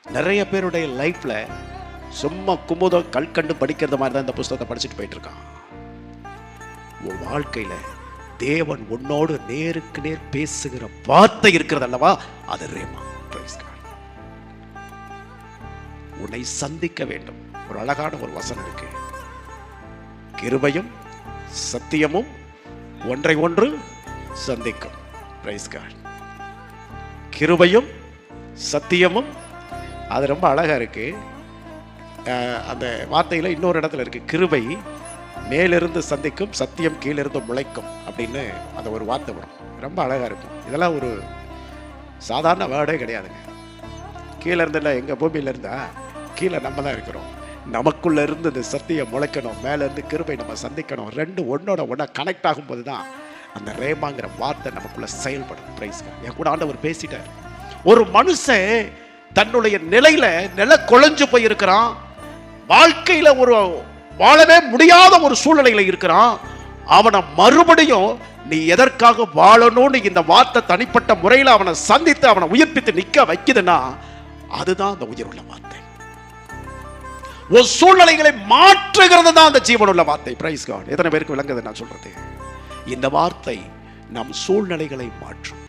நிறைய பேருடைய லைஃப்ல சும்மா குமுதம் கல்கண்டு படிக்கிறது மாதிரி தான் இந்த புஸ்தகத்தை படிச்சுட்டு போயிட்டு இருக்கான். உன் வாழ்க்கையில தேவன் உன்னோடு நேருக்கு நேர் பேசுகிற வார்த்தை இருக்கிறது அல்லவா, அது ரேமா. உன்னை சந்திக்க வேண்டும். ஒரு அழகான ஒரு வசனம் இருக்கு, கிருபையும் சத்தியமும் ஒன்றை ஒன்று சந்திக்கும். Praise God. கிருபையும் சத்தியமும், அது ரொம்ப அழகா இருக்கு. அந்த வார்த்தையில இன்னொரு இடத்துல இருக்கு, கிருபை மேலிருந்து சந்திக்கும், சத்தியம் கீழிருந்து முளைக்கும் அப்படின்னு அந்த ஒரு வார்த்தை வரும். ரொம்ப அழகா இருக்கும். இதெல்லாம் ஒரு சாதாரண வேர்டே கிடையாதுங்க. கீழே இருந்து இல்லை, எங்க பூமியில இருந்தா கீழே நம்ம தான் இருக்கிறோம். நமக்குள்ள இருந்து இந்த சத்தியம் முளைக்கணும், மேல இருந்து கிருபை நம்ம சந்திக்கணும். ரெண்டு ஒன்னோட ஒன்னா கனெக்ட் ஆகும்போது தான் அந்த ரேமாங்கிற வார்த்தை நமக்குள்ள செயல்படும். பிரைஸ். என் கூட ஆண்டவர் பேசிட்டார். ஒரு மனுஷன் தன்னுடைய நிலையில நில குலைஞ்சு போயிருக்கிறான், வாழ்க்கையில ஒரு வாழவே முடியாத ஒரு சூழ்நிலையில இருக்கிறான். அவனை மறுபடியும் நீ எதற்காக வாழணும்னு இந்த வார்த்தை தனிப்பட்ட முறையில் அவனை சந்தித்து அவனை உயிர்ப்பித்து நிக்க வைக்குதுன்னா அதுதான் அந்த உயிருள்ள வார்த்தை. ஒரு சூழ்நிலைகளை மாற்றுகிறது தான் அந்த ஜீவனுள்ள வார்த்தை. Praise God. எத்தனை பேருக்கு விளங்குது நான் சொல்றது? இந்த வார்த்தை நம் சூழ்நிலைகளை மாற்றும்.